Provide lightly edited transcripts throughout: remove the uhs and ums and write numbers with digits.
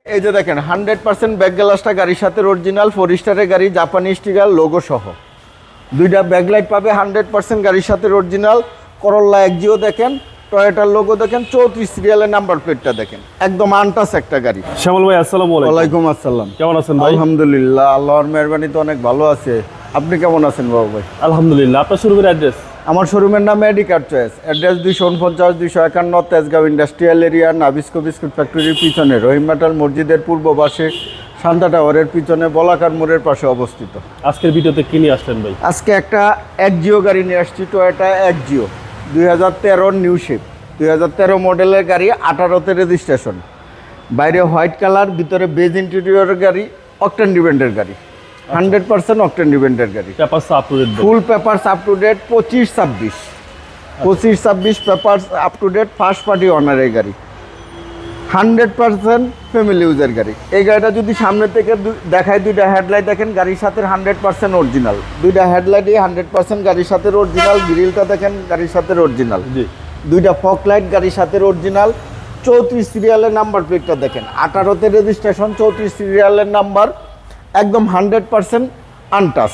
এই যে দেখেন 100% ব্যাক গ্লাসটা গাড়ির সাথে অরিজিনাল 4 স্টারের গাড়ি, জাপানি স্টিকার লোগো সহ। দুইটা ব্যাকলাইট পাবে 100% গাড়ির সাথে অরিজিনাল। করোলা এক্সিও দেখেন, টয়োটার লোগো দেখেন, 34 সিরিয়ালের নাম্বার প্লেটটা দেখেন, একদম আনটাচ একটা গাড়ি। শ্যামল ভাই আসসালামু আলাইকুম। ওয়ালাইকুম আসসালাম। কেমন আছেন ভাই? আলহামদুলিল্লাহ, আল্লাহর মেহরবানিতে অনেক ভালো আছে। আপনি কেমন আছেন বাবু ভাই? আলহামদুলিল্লাহ। আপনার শোরুমের অ্যাড্রেস? আমার শোরুমের নাম Medicare choice, address 249-251 Tejgaon industrial area, Nabisco biscuit ফ্যাক্টরির পিছনে, রহিম মেটাল মসজিদের পূর্ব পাশে, শান্তা টাওয়ারের পিছনে, বলাকার মোড়ের পাশে অবস্থিত। আজকের ভিডিওতে কি নিয়ে আসলেন ভাই? আজকে একটা এক্সিও গাড়ি নিয়ে আসছি, টয়োটা এক্সিও 2013 নিউ শেপ, 2013 মডেলের গাড়ি, 18তে রেজিস্ট্রেশন। বাইরে হোয়াইট কালার, ভিতরে বেজ ইন্টেরিয়রের গাড়ি, অকটেন ডিপেন্ডের গাড়ি, 100% অকটেন ডিপেন্ডের গাড়ি। Papers up to date? Full papers up to date, 25-26 papers up to date, first party অনারের গাড়ি, 100% ফ্যামিলি ইউজের গাড়ি। এই গাড়িটা যদি সামনে থেকে দেখায়, দুইটা হেডলাইট দেখেন গাড়ির সাথে 100% অরিজিনাল, দুইটা হেডলাইটই 100% গাড়ির সাথে অরিজিনাল। গ্রিলটা দেখেন গাড়ির সাথে অরিজিনাল, দুইটা ফক লাইট গাড়ির সাথে অরিজিনাল। 34 সিরিয়ালের নাম্বার প্লেটটা দেখেন, 18তে রেজিস্ট্রেশন, 34 সিরিয়ালের নাম্বার, একদম 100% আনটাচ।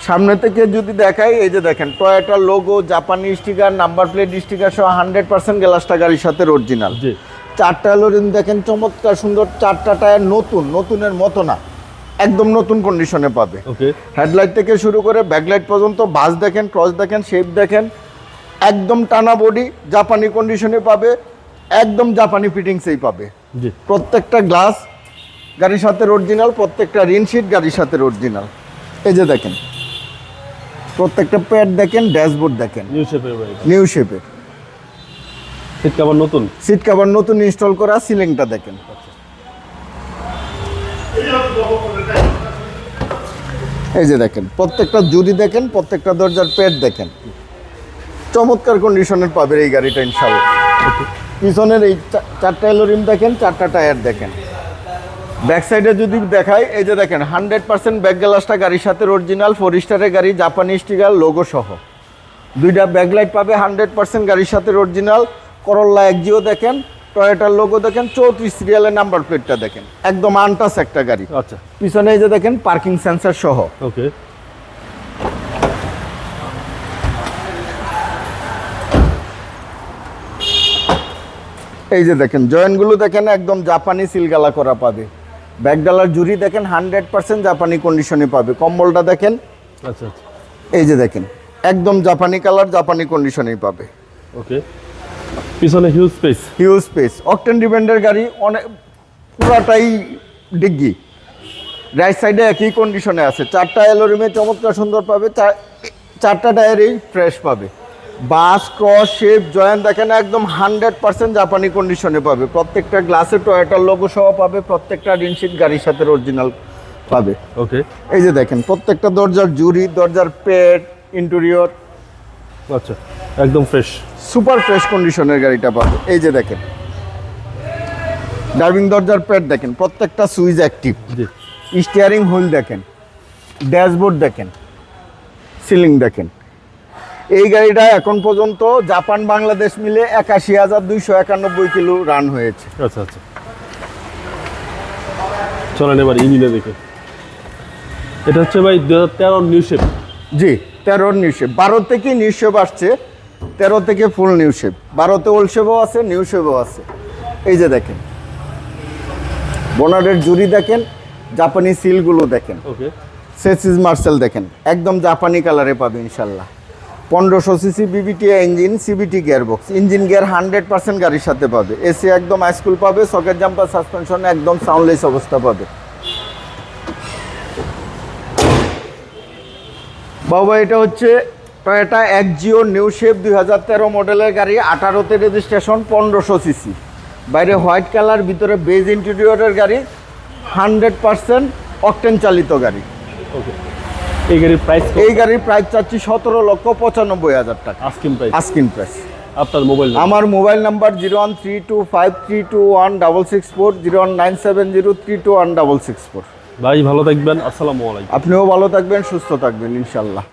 সামনে থেকে যদি দেখাই, এই যে দেখেন টয়োটা লোগো, জাপানি স্টিকার, নাম্বার প্লেট স্টিকার সহ 100% গ্লাসটা গাড়ির সাথে অরিজিনাল। চারটা লোরিন দেখেন চমৎকার সুন্দর, চারটা টায়ার নতুনের মতো না, একদম নতুন কন্ডিশনে পাবে। হেডলাইট থেকে শুরু করে ব্যাকলাইট পর্যন্ত, বাস দেখেন, ক্রস দেখেন, শেপ দেখেন, একদম টানা বডি, জাপানি কন্ডিশনে পাবে, একদম জাপানি ফিটিংসেই পাবে। প্রত্যেকটা গ্লাস গাড়ির সাথে অরিজিনাল, প্রত্যেকটা রিনশিট গাড়ির সাথে অরিজিনাল। এই যে দেখেন প্রত্যেকটা প্যাড দেখেন, ড্যাশবোর্ড দেখেন নিউ শেপের। সিট কভার নতুন ইনস্টল করা, সিলিংটা দেখেন। এই যে দেখেন প্রত্যেকটা জুড়ি দেখেন, প্রত্যেকটা দরজার প্যাড দেখেন, চমৎকার কন্ডিশনের পাবে এই গাড়িটা ইনশাআল্লাহ। পিছনের এই চারটা এলোরিম দেখেন, চারটা টায়ার দেখেন। ব্যাক সাইডে যদি দেখাই, এই যে দেখেন 100% ব্যাক গ্লাসটা গাড়ির সাথে অরিজিনাল, 4 স্টারের গাড়ি, জাপানি স্টিকার লোগো সহ। দুইটা ব্যাকলাইট পাবে 100% গাড়ির সাথে অরিজিনাল। করোলা এক্সিও দেখেন, টয়োটার লোগো দেখেন, 34 সিরিয়ালের নাম্বার প্লেটটা দেখেন, একদম আনটাচ একটা গাড়ি। আচ্ছা, পিছনে এই যে দেখেন পার্কিং সেন্সর সহ। ওকে। এই যে দেখেন জয়েন্টগুলো দেখেন, একদম জাপানি সিলগালা করা পাবে। ব্যাকডালার জুড়ি দেখেন 100% জাপানি কন্ডিশনে পাবে। কম্বলটা দেখেন, আচ্ছা, এই যে দেখেন একদম জাপানি কালার, জাপানি কন্ডিশনেই পাবে। ওকে। পিছনে হিউজ স্পেস, অকটেন ডিপেন্ডের গাড়ি, অনেক পুরাটাই ডিগ্গি। রাইট সাইডে একই কন্ডিশনে আছে, চারটা এলোরিমে চমৎকার সুন্দর পাবে, চারটা টায়ারেই ফ্রেশ পাবে। বাস, ক্রস, শেপ, জয়েন্ট দেখেন একদম 100% জাপানি কন্ডিশনে পাবে। প্রত্যেকটা গ্লাসে টয়োটার লোগো সহ পাবে, প্রত্যেকটা রিনশিট গাড়ির সাথে অরিজিনাল পাবে। ওকে। এই যে দেখেন প্রত্যেকটা দরজার জুড়ি, দরজার পেড, ইন্টেরিয়র, আচ্ছা, একদম ফ্রেশ, সুপার ফ্রেশ কন্ডিশনের গাড়িটা পাবে। এই যে দেখেন ড্রাইভিং দরজার প্যাড দেখেন, প্রত্যেকটা সুইচ অ্যাক্টিভ। স্টিয়ারিং হুইল দেখেন, ড্যাশবোর্ড দেখেন, সিলিং দেখেন। এই গাড়িটা এখন পর্যন্ত জাপান বাংলাদেশ মিলে 81,291 কিলো রান হয়েছে। আচ্ছা, চলেন এবার ইঞ্জিনে দেখে। এটা হচ্ছে ভাই 2013 নিউ শেপ। জি, 13 নিউ শেপ। 12 থেকে নিউ শেপ আসছে, 13 থেকে ফুল নিউ শেপ। 12তে ওল্ড শেপও আছে, নিউ শেপও আছে। এই যে দেখেন বোনারের জুড়ি দেখেন, জাপানি সিলগুলো দেখেন, ওকে। সেসিস মার্সেল দেখেন, একদম জাপানি কালারে পাবে ইনশাল্লাহ। 1500 CC BBT engine, CBT gearbox, engine gear 100% গাড়ির সাথে পাবে। এসি একদম হাইস্কুল পাবে, সকেট জাম্পার সাসপেনশন একদম সাউন্ডলেস অবস্থা পাবে। বাবা এটা হচ্ছে টয়োটা এক্সিও নিউ শেপ 2013 মডেলের গাড়ি, 18তে রেজিস্ট্রেশন, 1500 সিসি। বাইরে হোয়াইট কালার, ভিতরে বেজ ইন্টেরিয়রের গাড়ি, 100% অকটেন চালিত গাড়ি। ওকে। এই গাড়ির প্রাইস চাচ্ছি 17,95,000 টাকা আস্কিং প্রাইস। আপনার মোবাইল? আমার মোবাইল নাম্বার 0132532164, 0197032164। ভাই ভালো থাকবেন, আসসালামু আলাইকুম। আপনিও ভালো থাকবেন, সুস্থ থাকবেন ইনশাল্লাহ।